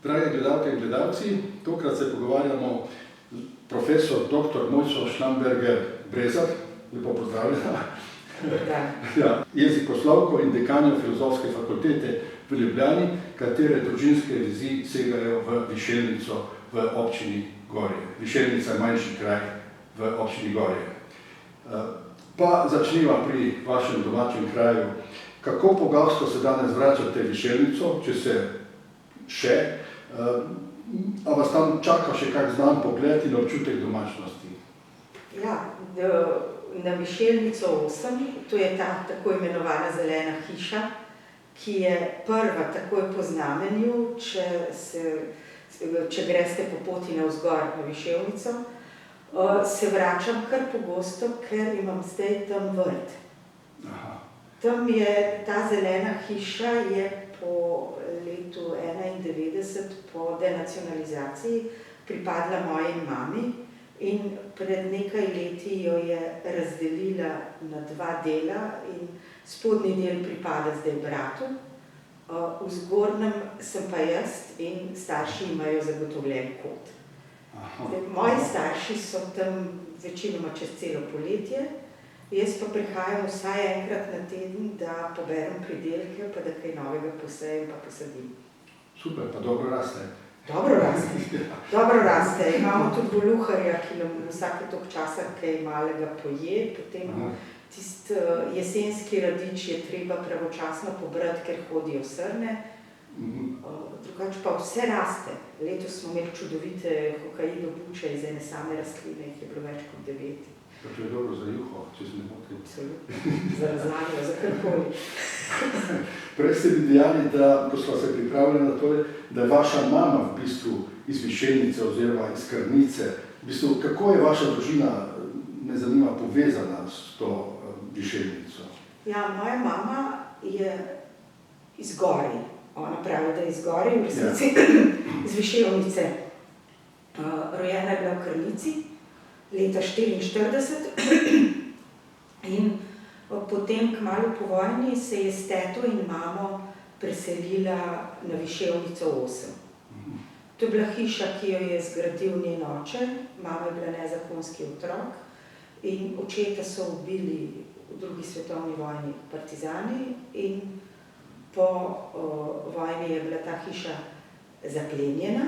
Drage gledalke in gledalci, tokrat se pogovarjamo profesor dr. Mojco Šlamberger-Brezar, lepo pozdravljena, ja, jezikoslovko in dekanjo Filozofske fakultete v Ljubljani, katere družinske vezi segajo v Višelnico v občini Gorje. Višelnica je manjši kraj v občini Gorje. Pa začniva pri vašem domačem kraju. Kako pogosto se danes vračate v Višelnico, če se še, a vas tam čaka še kak znan pogled in občutek domačnosti? Ja, na Višelnico 8, to je ta tako imenovana zelena hiša, ki je prva takoj po znamenju, če greste po poti navzgor na Višelnico, se vračam kar pogosto, ker imam zdaj tam vrt. Aha. Tam je ta zelena hiša je po letu 1991 po denacionalizaciji pripadla moji mami in pred nekaj leti jo je razdelila na dva dela in spodnji del pripada zdaj bratu. V zgornjem sem pa jaz in starši imajo zagotovljen kot. Moji starši so tam večinoma čez celo poletje, jaz pa prihajam vsaj enkrat na teden, da poberem pridelke, pa da kaj novega posejem pa posadim. Super, pa dobro raste. Dobro raste. Imamo tudi voluharja, ki nam vsake toliko časa kaj malega poje, potem tisti jesenski radič je treba pravočasno pobrati, ker hodijo srne. Drugače pa vse raste. Letos smo imeli čudovite hokaido buče iz ene same rastline, jih je bilo več kot 9. Pa to je dobro za juho, če se ne motim. Absolutno. Za razlago, za karkoli. Prej ste mi dejali, da, ko smo se pripravili na to, da je vaša mama v bistvu iz Višelnice oziroma iz Krnice. V bistvu, kako je vaša družina, me zanima, povezana s to Višelnico? Ja, moja mama je iz Gorij. Ona pravi, da je iz Gorij, v resnici iz Višelnice. Rojena je bila v Krnici leta 1944 in potem kmalu po vojni se je s teto in mamo preselila na Višelnico 8. To je bila hiša, ki jo je zgradil njen oče, mama je bila nezakonski otrok in očeta so ubili v drugi svetovni vojni partizani in po vojni je bila ta hiša zaplenjena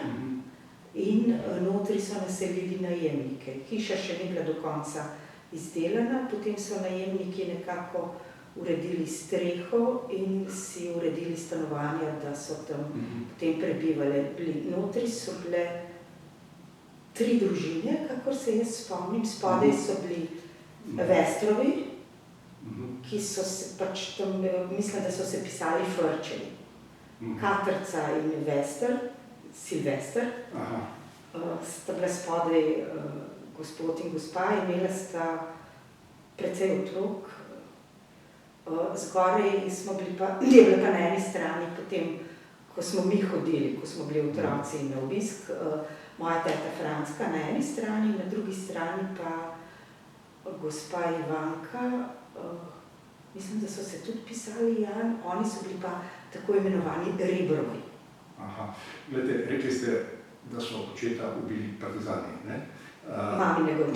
in notri so naselili najemnike. Hiša še ni bila do konca izdelana, potem so najemniki nekako uredili streho in si uredili stanovanja, da so tam potem prebivali. Notri so bile 3 družine, kakor se jaz spomnim. Spodaj so bili Vestrovi, ki so se pač tam, mislim, da so se pisali Frčevi. Katrca in Silvester. Sta bila spodaj gospod in gospa, imela sta precej otrok. Zgoraj smo bili pa, je bila pa na eni strani potem, ko smo mi hodili, ko smo bili otroci na obisk, moja teta Franska na eni strani, na drugi strani pa gospa Ivanka, mislim, da so se tudi pisali Jan, oni so bili pa tako imenovani Rebrovi. Aha, gledajte, rekli ste, da so očeta ubili partizani, ne?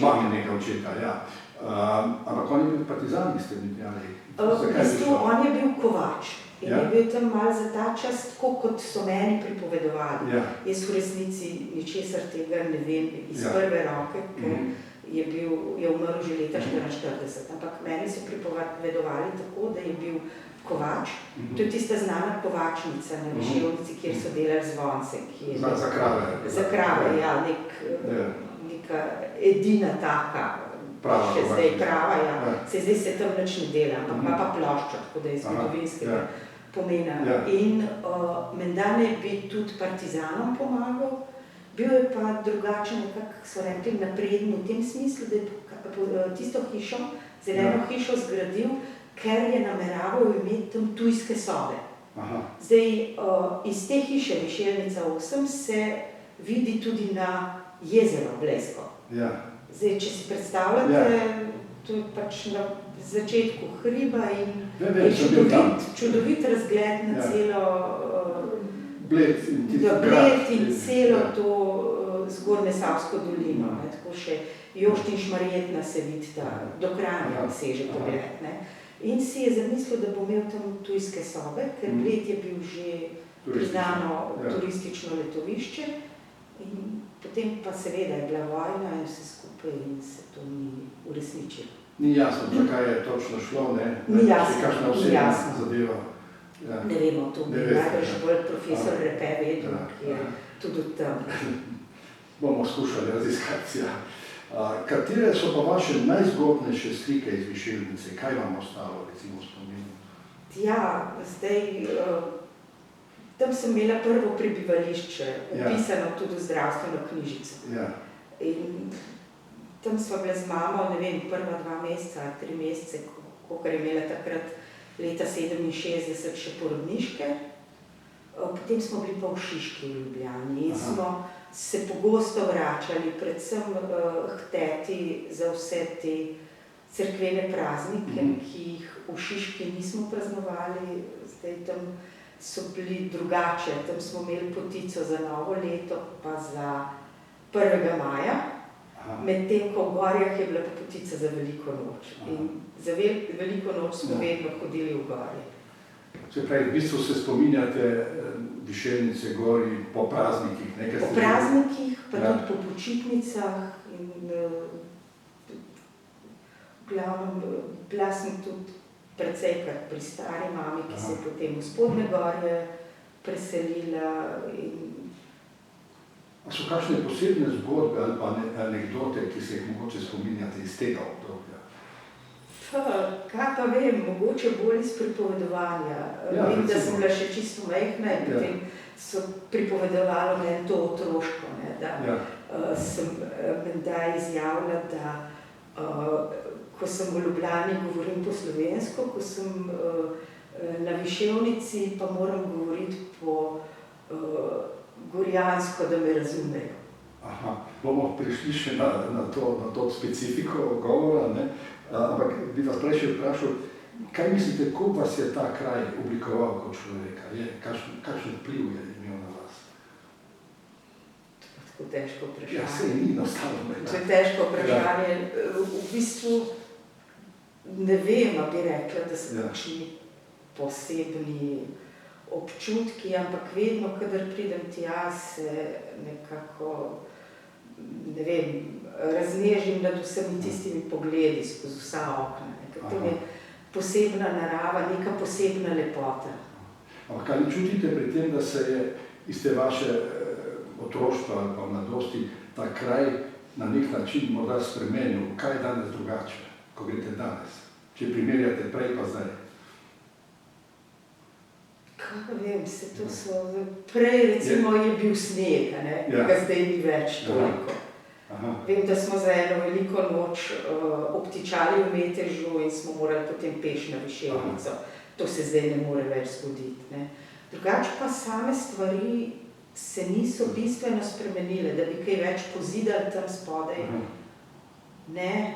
Maminega očeta, ja. Ampak on je bil partizani, ste mi dejali. V bistvu, on je bil kovač in je bil tam malo za ta čas, tako kot so meni pripovedovali. Jaz v resnici ničesar tega ne vem iz prve roke, ker je umrl že leta 1944, ampak meni so pripovedovali tako, da je bil kovač. To je tista znana kovačnica na Višelnici, kjer so delali zvonce. Za krave. Za krave, ja, neka edina taka, še zdaj prava, ja. Zdaj se tam nič ne dela, ampak ima pa ploščo, tako da je zgodovinskega pomena. In menda naj bi tudi partizanom pomagal, bil je pa drugačen, nekako so rekli, napreden v tem smislu, da je tisto hišo, zeleno hišo zgradil, ker je nameraval imeti tam tujske sobe. Zdaj, iz te hiše Višelnica 8 se vidi tudi na jezero Blesko. Zdaj, če si predstavljate, to je pač na začetku hriba in je čudovit razgled na celo Bled in tisti grad. Bled in celo to zgornje Savsko dolino, tako še Jošt in Šmarjetna se vidi, do Kranja seže pogled. In si je zamislil, da bo imel tam tujske sobe, ker Bled je bil že priznano turistično letovišče. In potem pa seveda je bila vojna in vse skupaj in se to ni uresničilo. Ni jasno, zakaj je točno šlo, ne? Ni jasno, kakšna osebna zadeva. Ne vemo, to bi najbrž bolj profesor Repe vedel, ki je tudi od tam. Bomo skušali raziskati. Katere so pa vaše najzgodnejše slike iz Višeljnice? Kaj vam ostalo, recimo, v spominu? Ja, zdaj, tam sem imela prvo prebivališče, upisano tudi v zdravstveno knjižico. In tam sva bila z mamo, ne vem, prva 2 meseca, 3 mesece, kolikor je imela takrat leta 67 še porodniške. Potem smo bili pa v Šiški v Ljubljani in smo se pogosto vračali, predvsem hteti za vse te cerkvene praznike, ki jih v Šiški nismo praznovali. Zdaj tam so bili drugače, tam smo imeli potico za novo leto, pa za 1. maja. Medtem ko v Gorjah je bila pa potica za Veliko noč. In za Veliko noč smo vedno hodili v Gorje. Se pravi, v bistvu se spominjate Višeljnice, Gorij po praznikih? Po praznikih, pa tudi po počitnicah. V glavnem, bila sem tudi precejkrat pri stari mami, ki se je potem v Spodnje Gorje preselila. A so kakšne posebne zgodbe ali pa anekdote, ki se jih mogoče spominjate iz tega obdobja? Kaj pa vem, mogoče bolj iz pripovedovanja. Vem, da sem bila še čisto majhna in potem so pripovedovalo meni to otroško, da sem menda izjavila, da ko sem v Ljubljani govorim po slovensko, ko sem na Višeljnici pa moram govoriti po gorjansko, da me razumejo. Bomo prišli še na to specifiko govora, ampak bi vas prej še vprašal, kaj mislite, koliko vas je ta kraj oblikoval kot človeka? Kakšen vpliv je imel na vas? To je tako težko vprašanje. Ja, se ni enostavno. To je težko vprašanje. V bistvu ne vem, bi rekla, da so kakšni posebni občutki, ampak vedno, kadar pridem tja, se nekako, ne vem, raznežim nad vsemi tistimi pogledi skozi vsa okna. To je posebna narava, neka posebna lepota. Ampak ali čutite pri tem, da se je iz te vaše otroštva ali pa mladosti ta kraj na nek način morda spremenil? Kaj je danes drugače, ko greste danes? Če primerjate prej pa zdaj? Kaj vem, se to so... Prej recimo je bil sneg, ga zdaj ni več toliko. Vem, da smo za eno Veliko noč obtičali v Metežu in smo morali potem peš na Višeljnico. To se zdaj ne more več zgoditi. Drugače pa same stvari se niso bistveno spremenile, da bi kaj več pozidali tam spodaj. Ne.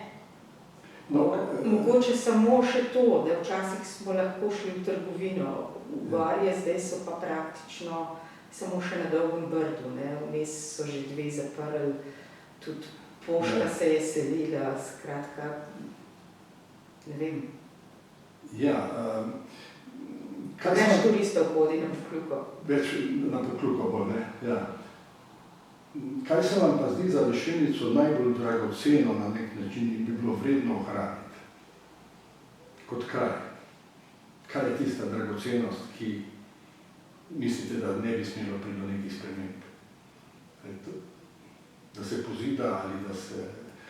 Mogoče samo še to, da včasih smo lahko šli v trgovino v Gorje, zdaj so pa praktično samo še na Dolgem Brdu. Vmes so že 2 zaprli, tudi pošta se je selila, skratka, ne vem. Več turistov hodi na Pokluko. Več na Pokluko bo, ja. Kaj se vam pa zdi za Višeljnico najbolj dragoceno na nek način in bi bilo vredno ohraniti kot kraj? Kaj je tista dragocenost, ki mislite, da ne bi smelo priti do nekih sprememb? Da se pozida ali da se...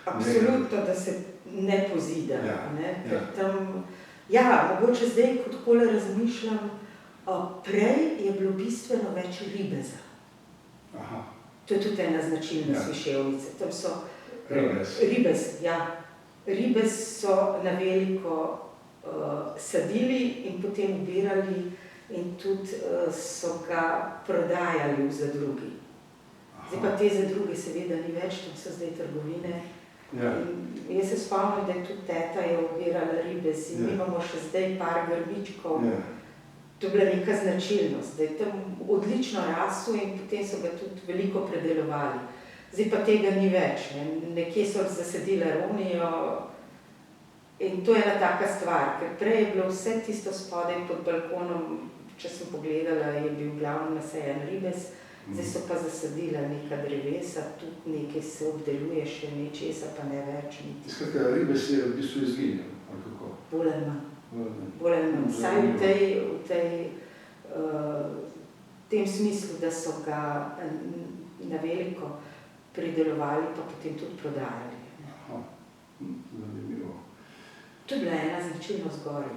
Absolutno, da se ne pozida. Ker tam, mogoče zdaj, ko takole razmišljam, prej je bilo bistveno več ribeza. To je tudi ena značilnost Višeljnice. Tam so ribez, ribez so na veliko sadili in potem ubirali in tudi so ga prodajali v zadrugi. Zdaj pa te zadruge seveda ni več, tam so zdaj trgovine. Jaz se spomnim, da je tudi teta je ubirala ribez in mi imamo še zdaj par grmičkov To je bila neka značilnost, da je tam odlično rasel in potem so ga tudi veliko predelovali. Zdaj pa tega ni več, ne. Nekje so zasadili aronijo in to je ena taka stvar, ker prej je bilo vse tisto spodaj pod balkonom, če sem pogledala, je bil glavno nasajen ribez, zdaj so pa zasadila neka drevesa, tudi nekaj se obdeluje še, nečesa pa ne več. Skratka, ribez je v bistvu izginil, ali kako? Bolj ali manj. Vsaj v tem smislu, da so ga na veliko pridelovali pa potem tudi prodajali. Aha, zanimivo. To je bila ena značilnost gori.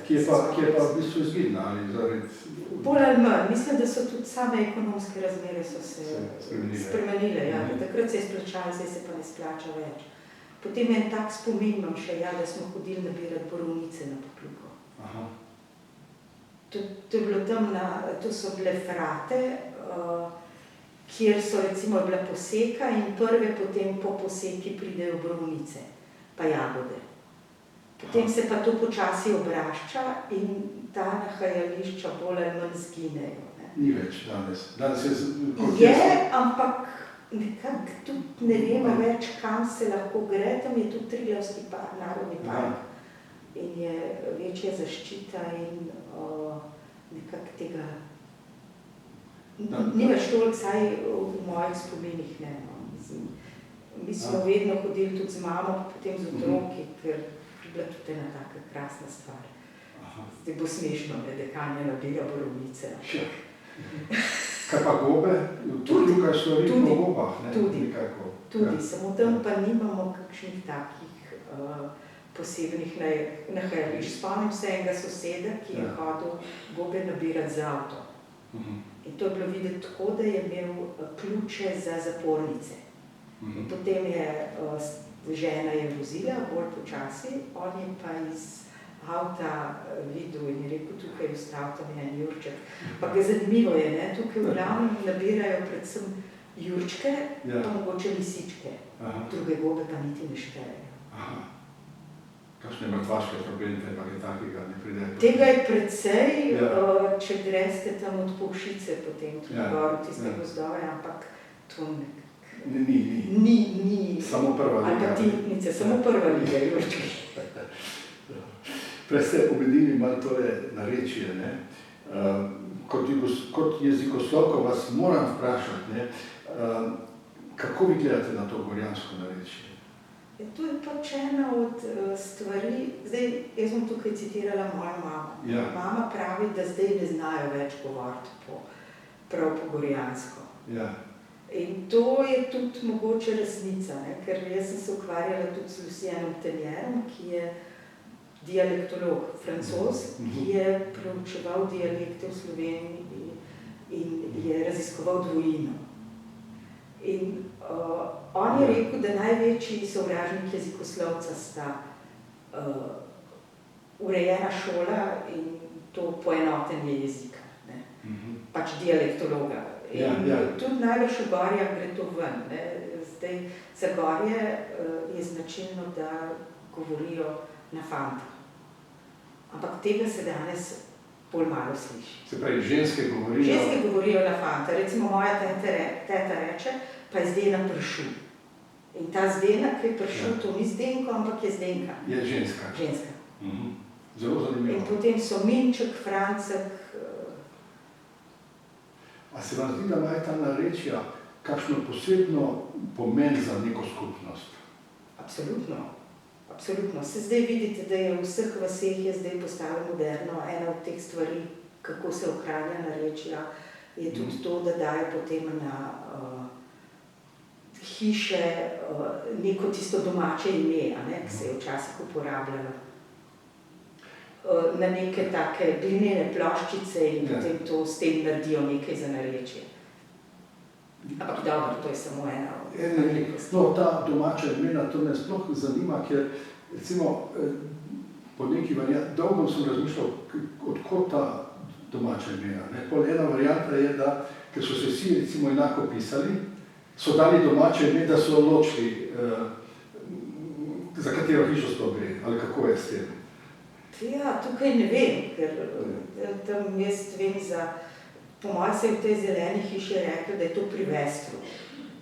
Ki je pa v bistvu izginila ali zaradi... Bolj ali manj. Mislim, da so tudi same ekonomske razmere so se spremenile. Ja. Takrat se je splačalo, zdaj se pa ne splača več. Potem en tak spomin imam še, ja, da smo hodili nabirati borovnice na Pokljuko. Aha. To je bilo tam to so bile frate, kjer so recimo bila poseka in prve potem po poseki pridejo borovnice, pa jagode. Potem se pa to počasi obrašča in ta nahajališča bolj ali manj zginejo. Ni več danes. Je, ampak nekako tudi ne vemo več, kam se lahko gre, tam je tudi Triglavski narodni park in je večja zaščita in nekako tega ni več toliko, saj v mojih spominih ne. Mi smo vedno hodili tudi z mamo, potem z otroki, ker je bila tudi ena taka krasna stvar. Zdaj bo smešno, da dekanja nabira borovnice. Kaj pa gobe? Tudi tukaj so ribno gobah, ne? Tudi, samo tam pa nimamo kakšnih takih posebnih nahajališč. Spomnim se enega soseda, ki je hodil gobe nabirati z avto. In to je bilo videti tako, da je imel ključe za zapornice. In potem je žena je vozila bolj počasi, on je pa iz avta videl in je rekel, tukaj je ostal tam en jurček. Pa ga zanimivo je, ne? Tukaj v glavnem nabirajo predvsem jurčke, pa mogoče lisičke. Druge gobe pa niti ne štejejo. Kakšne mrtvaške trobente pa je takega ne pride? Tega je precej, če greste tam od Povšice potem tudi gor, tiste gozdove, ampak to ni. Samo prva liga. Ali pa tintnice, samo prva liga jurčki. Prej ste obedili malo tole narečje, ne? Kot jezikoslovko vas moram vprašati, ne? Kako vi gledate na to gorjansko narečje? To je pač ena od stvari, zdaj, jaz bom tukaj citirala mojo mamo. Mama pravi, da zdaj ne znajo več govoriti prav po gorjansko. In to je tudi mogoče resnica, ne? Ker jaz sem se ukvarjala tudi z Lucienom Tenjerom, ki je dialektolog, Francoz, ki je preučeval dialekte v Sloveniji in je raziskoval dvojino. In on je rekel, da največji sovražnik jezikoslovca sta urejena šola in to poenotenje jezika, ne? Pač dialektologa. In tudi največ v Gorjah gre to ven, ne? Zdaj, za Gorje je značilno, da govorijo na fantah. Ampak tega se danes bolj malo sliši. Se pravi, ženske govorijo... Ženske govorijo na fanta. Recimo moja teta reče, pa je Zdena pršu. In ta Zdena, ki je pršu, to ni Zdenko, ampak je Zdenka. Je ženska. Ženska. Zelo zanimivo. In potem so Minček, Francek. A se vam zdi, da imajo ta narečja kakšno posebno pomen za neko skupnost? Absolutno. Absolutno. Se zdaj vidite, da je v vseh vaseh je zdaj postalo moderno. Ena od teh stvari, kako se ohranja narečja, je tudi to, da dajo potem na hiše neko tisto domače ime, ki se je včasih uporabljalo. Na neke take glinene ploščice in potem to s tem naredijo nekaj za narečje. Ampak dobro, to je samo ena od velikosti. No, ta domača imena, to me sploh zanima, ker recimo po neki varianti, dolgo sem razmišljal, odkot ta domača imena. Ena varianta je, da, ker so se vsi recimo enako pisali, so dali domače ime, da so ločili, za katero hišo sploh gre, ali kako je s tem. Ja, tukaj ne vem, ker tam jaz vem po mojem se je v tej zeleni hiši rekel, da je to pri Vestru,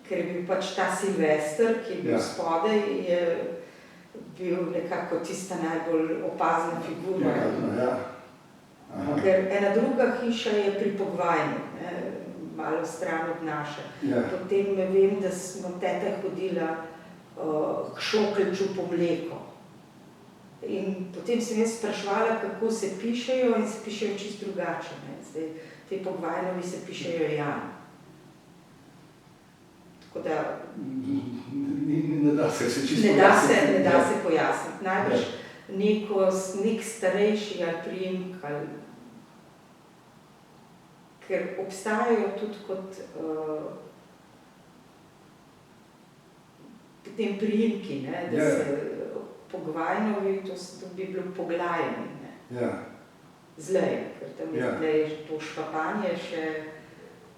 ker je bil pač ta Silvester, ki je bil spodaj, je bil nekako tista najbolj opazna figura. Ker ena druga hiša je pri Pogvajnu, malo stran od naše. Potem vem, da smo teta hodila k Šokelču po mleko. In potem sem jaz spraševala, kako se pišejo in se pišejo čisto drugače. Zdaj, te Pogvajnovi se pišejo Jan. Tako da... Ne da se čisto pojasniti. Ne da se pojasniti. Najbrž nek starejši ali priimek ali... Ker obstajajo tudi kot potem priimki, da se Pogvajnovi, to bi bilo Poglajeni, zleje, ker tam je to špapanje še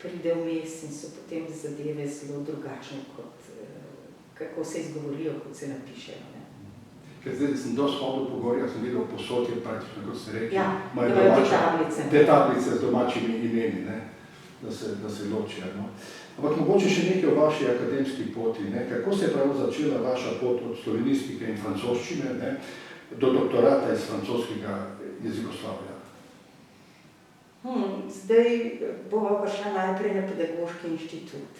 pride vmes in so potem zadeve zelo drugačne, kot kako se izgovorijo, kot se napišejo. Ker zdaj sem dosti hodil po gorjah, sem videl posod je praktično, kot ste rekli, imajo te tablice z domačimi imeni, da se ločijo. Ampak mogoče še nekaj o vaši akademski poti. Kako se je prav začela vaša pot od slovenistike in francoščine do doktorata iz francoskega jezikoslovja? Zdaj bova pa šla najprej na pedagoški inštitut.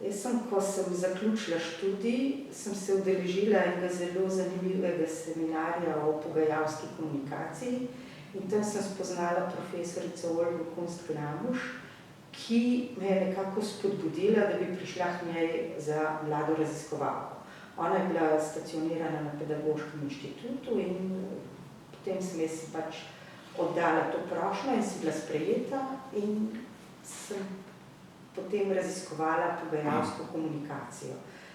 Jaz ko sem zaključila študij, sem se udeležila enega zelo zanimivega seminarja o pogajalski komunikaciji in tam sem spoznala profesorico Olgo Kunst-Gramuš, ki me je nekako spodbudila, da bi prišla k njej za mlado raziskovalko. Ona je bila stacionirana na pedagoškem inštitutu in potem sem jaz pač oddala to prošnjo in si bila sprejeta in sem potem raziskovala pogajalsko komunikacijo.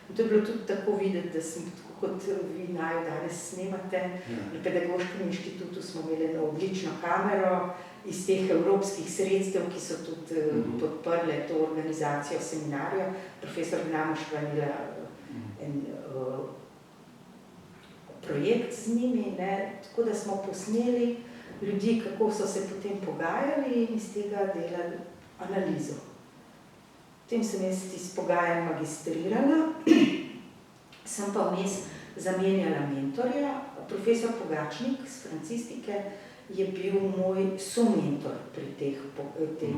In to je bilo tudi tako videti, da sem, tako kot vi naju danes snemate, na pedagoškem inštitutu smo imeli eno odlično kamero iz teh evropskih sredstev, ki so tudi podprle to organizacijo seminarja. Profesor Gramuš pa je imela en projekt z njimi, tako da smo posneli ljudi, kako so se potem pogajali in iz tega delali analizo. Potem sem jaz iz pogajanj magistrirala, sem pa vmes zamenjala mentorja. Profesor Pogačnik z francistike je bil moj somentor pri tej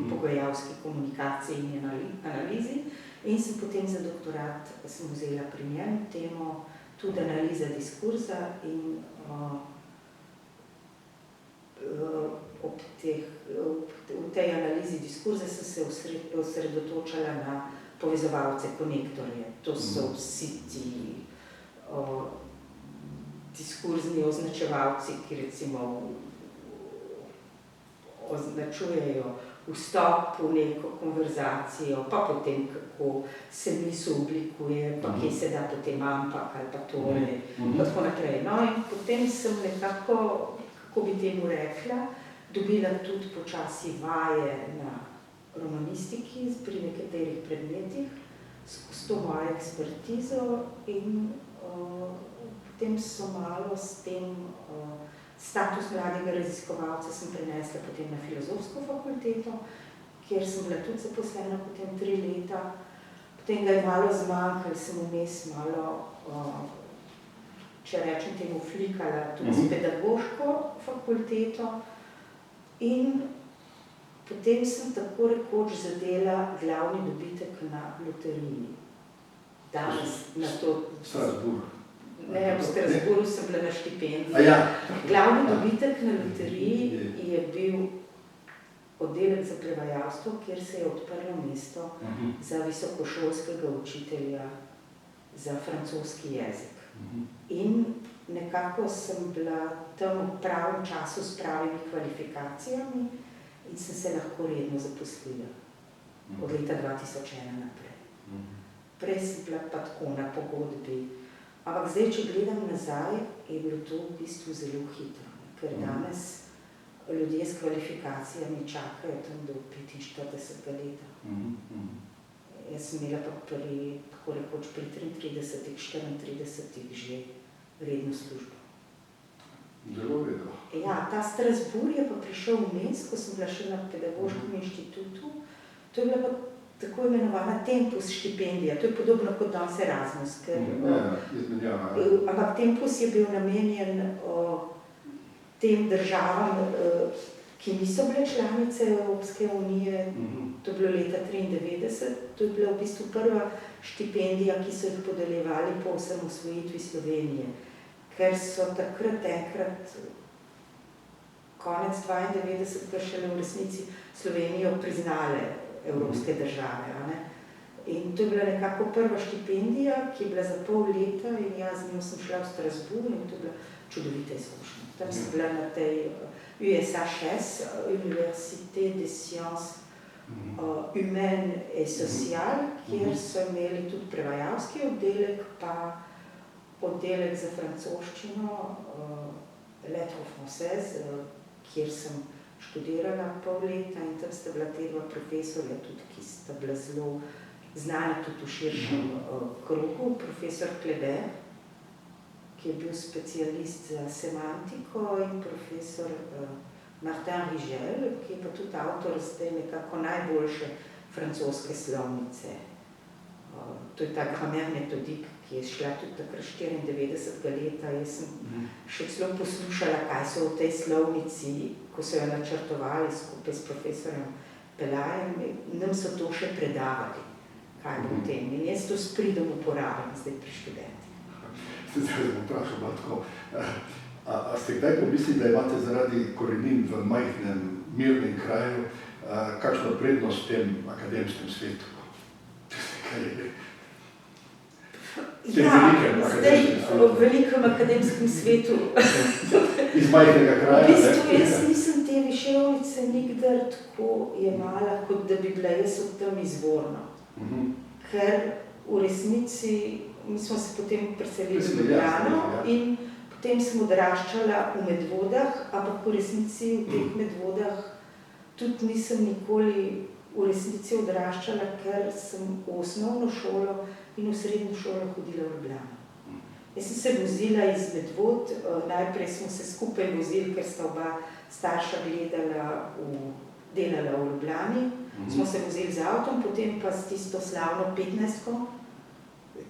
pogajalski komunikaciji in analizi in sem potem za doktorat vzela pri njem temo tudi analiza diskurza in v tej analizi diskurza sem se osredotočala na povezovalce, konektorje. To so vsi ti diskurzni označevalci, ki recimo označujejo vstop v neko konverzacijo, pa potem kako se misel oblikuje, pa kje se da potem ampak ali pa tole, pa tako naprej. No in potem sem nekako, kako bi temu rekla, dobila tudi počasi vaje na romanistiki pri nekaterih predmetih, skozi to mojo ekspertizo in potem so malo s tem status mladega raziskovalca sem prenesla potem na filozofsko fakulteto, kjer sem bila tudi zaposlena potem 3 leta. Potem ga je malo zmanjkalo, sem vmes malo, če rečem temu, flikala tudi s pedagoško fakulteto in potem sem tako rekoč zadela glavni dobitek na loteriji. Danes na to... Strasbourg. Ne, v Strasbourgu sem bila na štipendiji. Glavni dobitek na loteriji je bil oddelek za prevajalstvo, kjer se je odprlo mesto za visokošolskega učitelja za francoski jezik. In nekako sem bila tam v pravem času s pravimi kvalifikacijami in sem se lahko redno zaposlila od leta 2001 naprej. Prej sem bila pa tako na pogodbi. Ampak zdaj, če gledam nazaj, je bilo to v bistvu zelo hitro, ker danes ljudje s kvalifikacijami čakajo tam do 45. leta. Jaz sem imela pa tako rekoč pri 33, 34 že redno službo. Zelo vedno. Ja, ta Strasbourg je pa prišel vmes, ko sem bila še na pedagoškem inštitutu. To je bila pa tako imenovana Tempus štipendija. To je podobno kot danes Erasmus. Ampak Tempus je bil namenjen tem državam, ki niso bile članice Evropske unije. To je bilo leta 1993. To je bila v bistvu prva štipendija, ki so jih podeljevali po osamosvojitvi Slovenije. Ker so takrat enkrat konec 92. šele v resnici Slovenijo priznale evropske države. Ne? In to je bila nekako prva štipendija, ki je bila za pol leta in jaz z njo sem šla v Strasbourg in to je bila čudovita izkušnja. Tam sem bila na tej USHS, Université des Sciences Humaines et Sociales, kjer so imeli tudi prevajalski oddelek, pa oddelek za francoščino, Lettres françaises, kjer sem študirala pol leta in tam sta bila te dva profesorja tudi, ki sta bila zelo znani tudi v širšem krogu. Profesor Kleber, ki je bil specialist za semantiko, in profesor Martin Rigel, ki je pa tudi avtor zdaj nekako najboljše francoske slovnice. To je ta Grammaire méthodique, ki je šla tudi takrat 94. leta. Jaz sem še celo poslušala, kaj so v tej slovnici, ko so jo načrtovali skupaj s profesorjem Pelajem, nam so to še predavali, kaj bo v tem. In jaz to s pridom uporabljam zdaj pri študentih. Zdaj bom vprašal malo tako. A ste kdaj pomislili, da imate zaradi korenin v majhnem, mirnem kraju kakšno prednost v tem akademskem svetu? Ja, zdaj v velikem akademskem svetu. Iz majhnega kraja. V bistvu jaz nisem te Višejovice nikdar tako jemala, kot da bi bila jaz od tam izvorna. Ker v resnici, mi smo se potem preselili v Ljubljano in potem sem odraščala v Medvodah, ampak v resnici v teh Medvodah tudi nisem nikoli v resnici odraščala, ker sem v osnovno šolo in v srednjo šolo hodila v Ljubljano. Jaz sem se vozila iz Medvod, najprej smo se skupaj vozili, ker sta oba starša delala v Ljubljani. Smo se vozili z avtom, potem pa s tisto slavno 15-ko,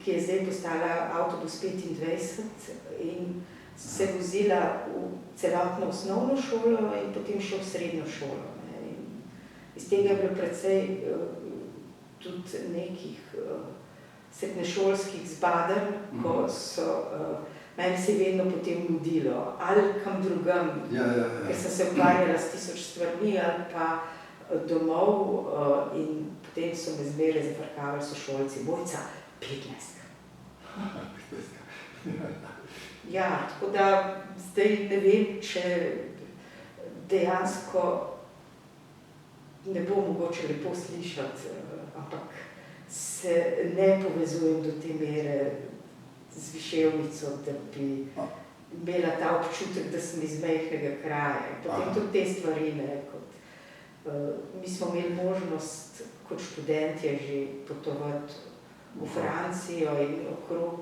ki je zdaj postala avtobus 25 in se vozila v celotno osnovno šolo in potem še v srednjo šolo. Iz tega je bilo precej tudi nekih srednješolskih zbadanj, ko so meni se vedno potem nudilo ali kam drugam, ker sem se ukvarjala s 1000 stvarmi ali pa domov in potem so me zmeraj zafrkavali sošolci, Mojca, 15. Ja, tako da zdaj ne vem, če dejansko ne bo mogoče lepo slišati, ampak se ne povezujem do te mere z Višejovico, da bi imela ta občutek, da sem iz majhnega kraja. Potem tudi te stvari, mi smo imeli možnost kot študentje že potovati v Francijo in okrog.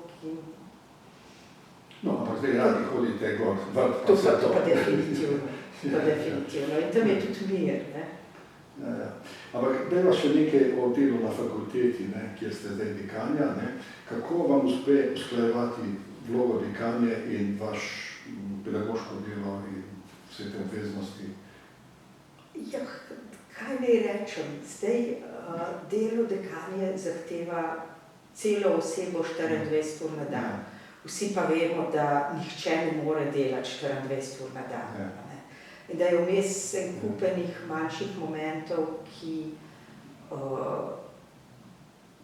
No, ampak zdaj radi hodite gor, vrt, pa vse to. To pa definitivno. In tam je tudi mir, ne? Ampak daj vas še nekaj o delu na fakulteti, kjer ste zdaj dekanja. Kako vam uspe usklajevati vlogo dekanje in vaš pedagoško delo in vse te obveznosti? Ja, kaj naj rečem? Zdaj delo dekanje zahteva celo osebo 24 ur na dan. Vsi pa vemo, da nihče ne more delati 24 ur na dan. In da je vmes en kupenih manjših momentov, ki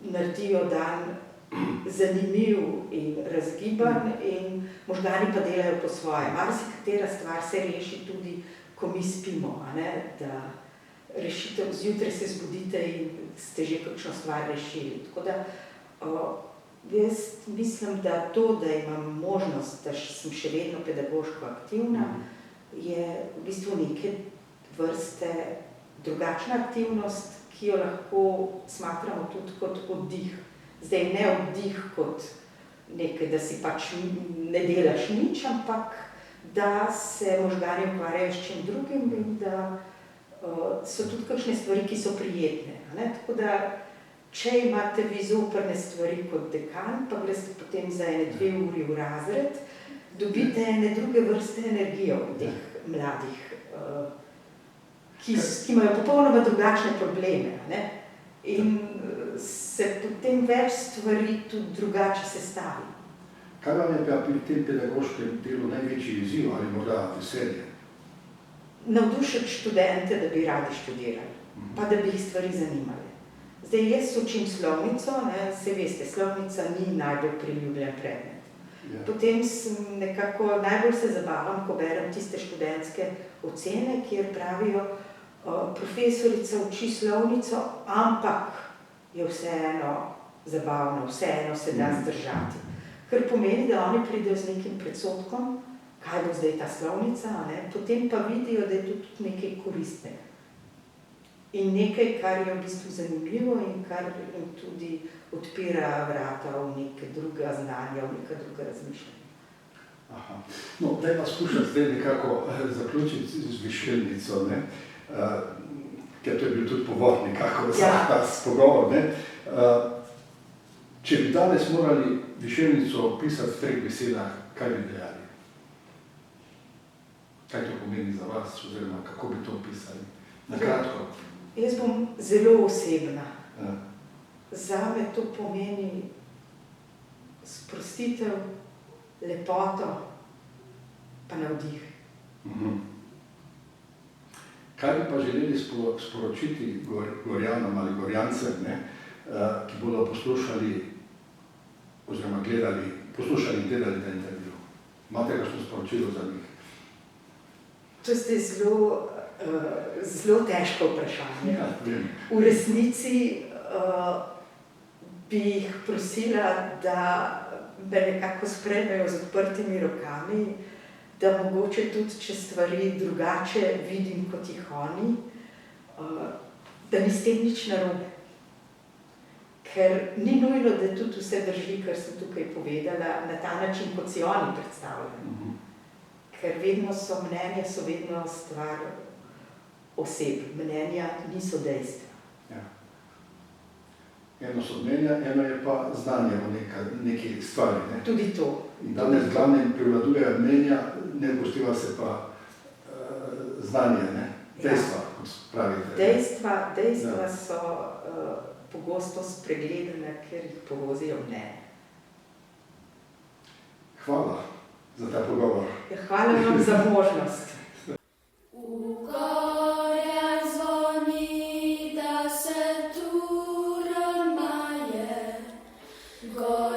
naredijo dan zanimiv in razgiban in možgani pa delajo po svoje. Marsikatera stvar se reši tudi, ko mi spimo, da rešitev, zjutraj se zbudite in ste že kakšno stvar rešili. Tako da jaz mislim, da to, da imam možnost, da sem še vedno pedagoško aktivna, je v bistvu neke vrste drugačna aktivnost, ki jo lahko smatramo tudi kot oddih. Zdaj ne oddih kot nekaj, da si pač ne delaš nič, ampak da se možgani ukvarjajo s čim drugim in da so tudi kakšne stvari, ki so prijetne. Tako da, če imate vi zoprne stvari kot dekan, pa greste potem za 1-2 uri v razred, dobite ene druge vrste energijo od teh mladih, ki imajo popolnoma drugačne probleme. In se potem več stvari tudi drugače sestavi. Kaj vam je pa pri tem pedagoškem delu največji izziv ali morda veselje? Navdušiti študente, da bi radi študirali, pa da bi jih stvari zanimali. Zdaj, jaz učim slovnico, se veste, slovnica ni najbolj priljubljen predmet. Potem nekako najbolj se zabavam, ko berem tiste študentske ocene, kjer pravijo, profesorica uči slovnico, ampak je vseeno zabavno, vseeno se da zdržati. Kar pomeni, da oni pridejo z nekim predsodkom, kaj bo zdaj ta slovnica, potem pa vidijo, da je to tudi nekaj koristnega. In nekaj, kar je v bistvu zanimivo in kar jim tudi odpira vrata v neke druga znanja, v neka druga razmišljanja. Aha. No, daj pa skušam zdaj nekako zaključiti z višelnico, ker to je bil tudi povod nekako za ta pogovor. Če bi danes morali višelnico opisati v 3 besedah, kaj bi dejali? Kaj to pomeni za vas, oziroma kako bi to opisali? Na kratko. Jaz bom zelo osebna. Zame to pomeni sprostitev, lepoto pa navdih. Kaj bi pa želeli sporočiti Gorjanom ali Gorjancem, ki bodo poslušali oziroma poslušali in gledali ta intervju? Imate kakšno sporočilo za njih? To je zelo težko vprašanje. V resnici bi jih prosila, da me nekako sprejmejo z odprtimi rokami, da mogoče tudi, če stvari drugače vidim kot jih oni, da ni s tem nič narobe. Ker ni nujno, da tudi vse drži, kar sem tukaj povedala, na ta način, kot si oni predstavljajo. Ker mnenja so vedno stvar oseb, mnenja niso dejstva. Eno so mnenja, eno je pa znanje o neki stvari. Tudi to. In danes glavnem prevladujejo mnenja, ne upošteva se pa znanje, dejstva, kot pravite. Dejstva so pogosto spregledane, ker jih povozijo mnenje. Hvala za ta pogovor. Hvala vam za možnost. God.